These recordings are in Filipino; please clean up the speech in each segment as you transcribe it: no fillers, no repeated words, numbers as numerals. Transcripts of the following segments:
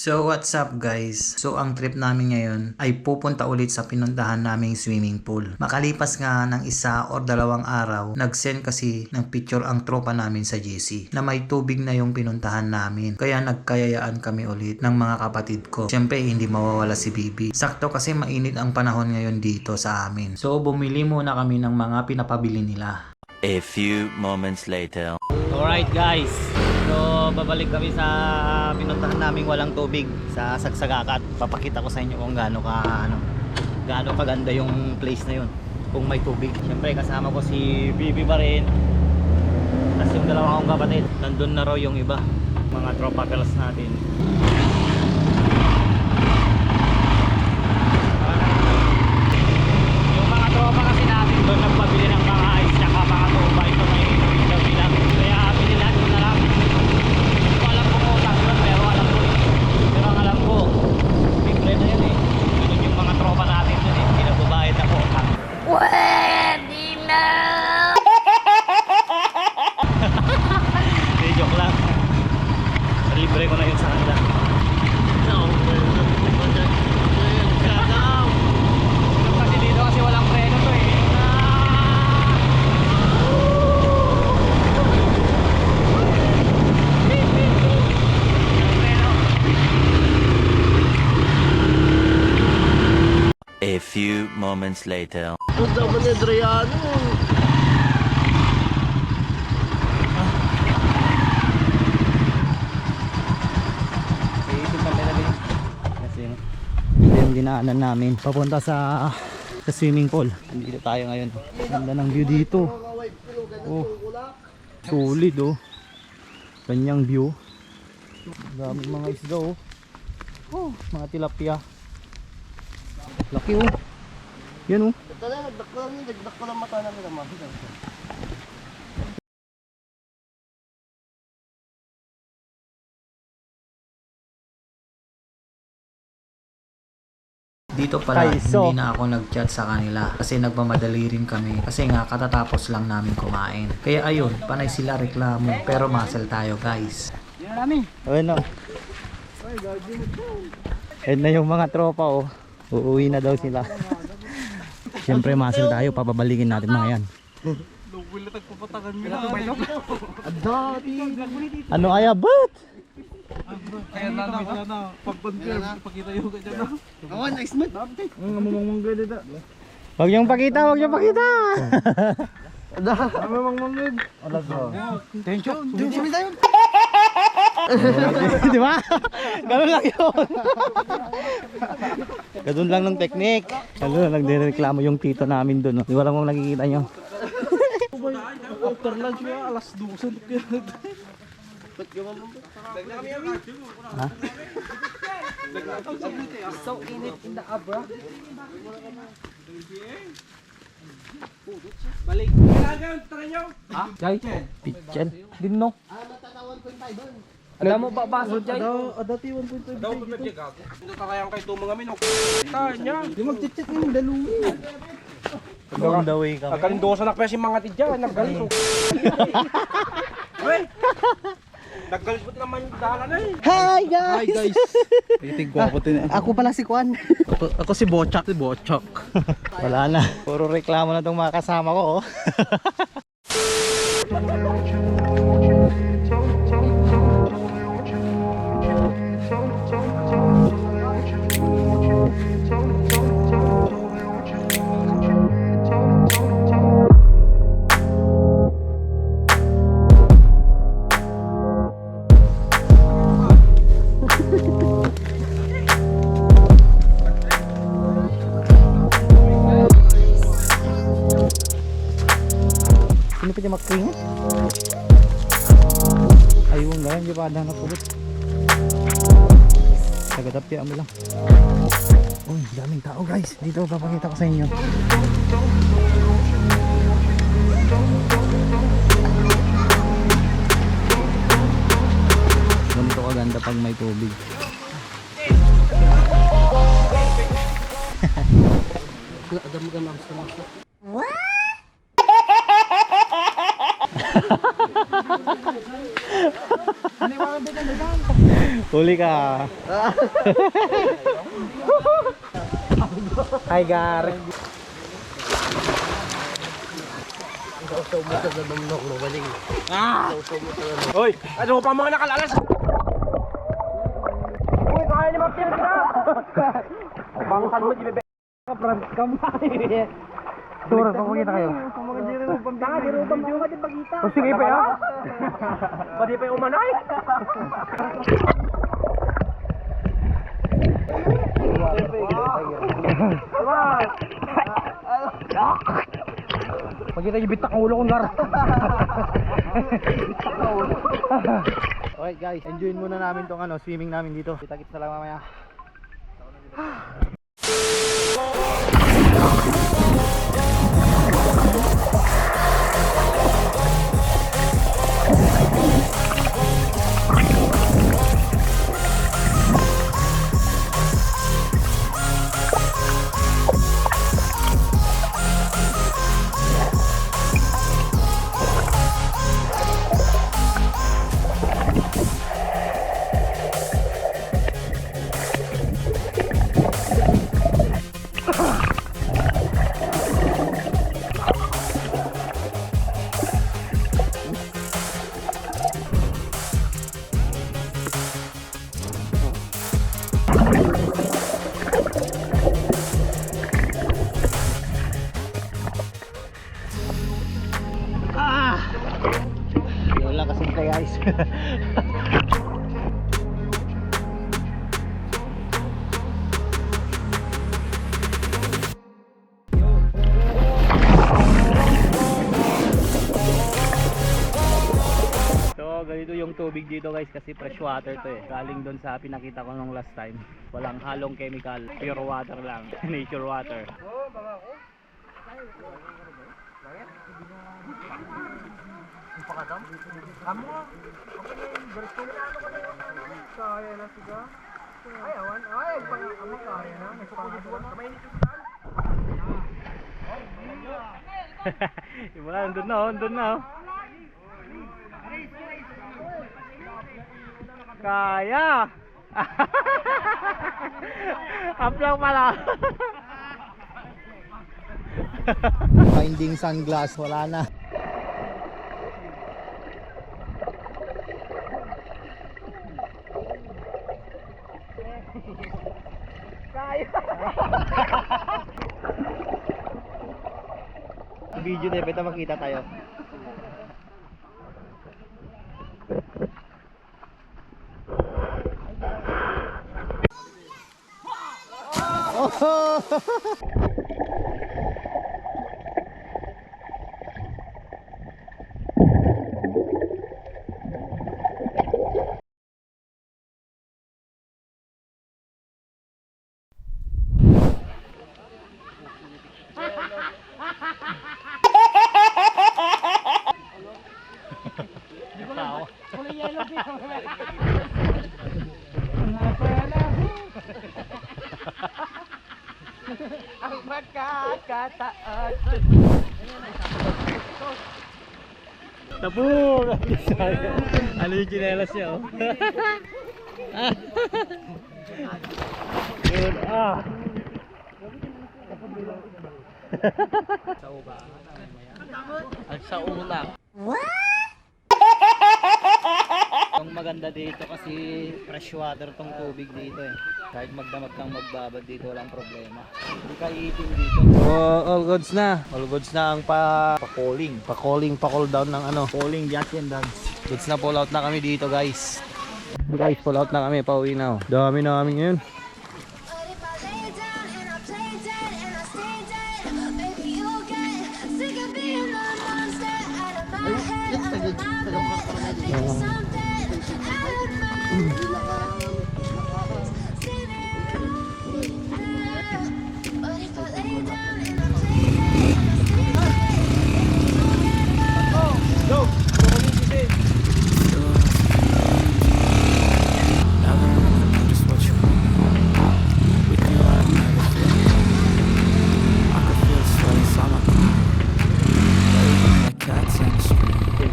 So what's up guys? So ang trip namin ngayon ay pupunta ulit sa pinuntahan naming swimming pool. Makalipas nga ng 1 or 2 araw, nag-send kasi ng picture ang tropa namin sa GC na may tubig na yung pinuntahan namin. Kaya nagkayayaan kami ulit ng mga kapatid ko. Siyempre hindi mawawala si Bibi. Sakto kasi mainit ang panahon ngayon dito sa amin. So bumili muna kami ng mga pinapabili nila. A few moments later. Alright guys, so babalik kami sa pinuntahan naming walang tubig sa Sagsagakat. Papakita ko sa inyo kung gaano kaganda yung place na yun kung may tubig. Siyempre kasama ko si Bibi pa rin, tapos yung 2 kong kapatid. Nandun na raw yung iba, mga tropa girls natin. Yung mga tropa kasi natin doon nagpabili ng mga ice tsaka mga tuba. Ito may gabi lang, kaya pinilan ko na lang. Hindi ko alam kung utang yun, pero ang alam ko libre na yan eh. Yun yung mga tropa natin dun eh, pinagbabayad ako utang. Pwede na! Hindi, joke lang. Libre ko na yun sa kanila. Kasi dito kasi walang preno to eh. A few moments later. Punta mo ni Adriano. Iisip kami na din. Kasi ito yung dinaanan namin papunta sa swimming pool. Nandito tayo ngayon. Ganda ng view dito. Oh, solid oh. Kanyang view. Daming mga isda oh. Oh, mga tilapia. Laki oh. Yan oh. Nagdak ko lang mata namin naman. Dito pala Kaiso. hindi na ako nag-chat sa kanila kasi nagmamadali rin kami kasi nga katatapos lang namin kumain. Kaya ayun, panay sila reklamo pero muscle tayo guys. Ayun oh. Ayun na yung mga tropa oh. Uuwi na daw sila. Siyempre muscle tayo, papabalikin natin mga yan. Ano kaya ba't? Kaya na pag-confirm, pakita yung kanya na. Oh, nice man. Ang mamamang ganda. Huwag niyong pakita, huwag niyong pakita. Ang mamamang ganda. Alas ba? Tension. Tension tayo. Di ba? Ganun lang yun. Ganun lang ng technique. Ganun lang, nagre-reklamo yung tito namin doon. Di wala mong nakikita nyo. After lunch nga, alas 12. Ha? So init in the abra. Balik. Kailangan tara nyo. Ha? Jay, pitchen. Din no? Alam mo ba baso Jay? Dati 1.5 daw pa pwede gago. Hindi ka kayang kay tumong amin. Tanya. Di magchit-chit ng daluwi. On the way kami. Nagkalindosa na kaya si mga tidya, naggalito. Uy! Naggalito naman yung dalan eh. Hi guys! Hi guys! Titig ko ako tin. Ako pala si Kwan. Ako si Bochak. Si Bochak. Wala na. Puro reklamo na itong mga kasama ko oh. Sino pwede mag-swing? Ayun lang, hindi pa na pulot. Tagatapya mo lang. Uy, daming tao guys. Dito papakita ko sa inyo. Ganito kaganda pag may tubig. Huli ka. Hi, Gar. Hoy, ano pa mga nakalalas? Uy, kaya ni Mapir ka! Bangsan mo, di bebe. Dura, pakita kayo. O sige pa ya. Pati pa yung umanay. Pagkita yung bitak ang ulo kong Gar. Okay guys, enjoyin muna namin tong swimming namin dito. Kita-kits na lang mamaya. Yun lang kasimple guys. So ganito yung tubig dito guys kasi fresh water to eh. Galing doon sa pinakita ko nung last time. Walang halong chemical, pure water lang. Nature water. Iba lang, doon na oh, doon na oh. Kaya! Up lang pala. Finding sunglass, wala na. Video na ito, makita tayo. Oh! Ang magkakataon. Tabur! Ano yung chinelas niya oh? Good ah! At sa una. Ang maganda dito kasi fresh water tong tubig dito eh. Kahit magdamag kang magbabad dito walang problema. Hindi ka iitim dito. So all goods na. All goods na ang pa-calling. Pa-call down ng calling jack and dogs. Goods na, pull out na kami dito guys. Guys, pull out na kami, pauwi na oh. Dami namin ngayon. But if I lay down and I play dead and I stay dead, maybe you'll get sick of being the monster out of my head, out of my bed. I think it's something out of my see me right. But if I lay down and I play dead and I stay dead, Go!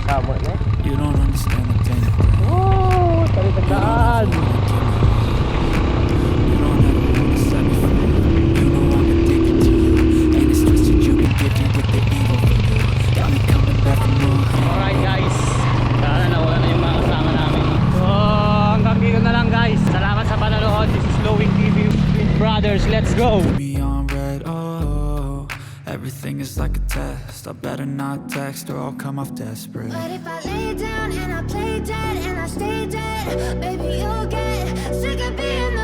Summer, yeah? You don't understand the pain. Oh, talitagdaan. You don't ever wanna set me free. You know I'm addicted to you, and it's twisted. You've been gifted with the evil for you. Got me coming back for more. Alright guys, sana nawala na yung mga kasama namin. So hanggang dito na lang guys. Salamat sa panonood. This is Glowing TV with Brothers. Let's go! Me on red, oh, everything is like a test. I better not text or I'll come off desperate. But if I lay down and I play dead and I stay dead, baby, you'll get sick of being the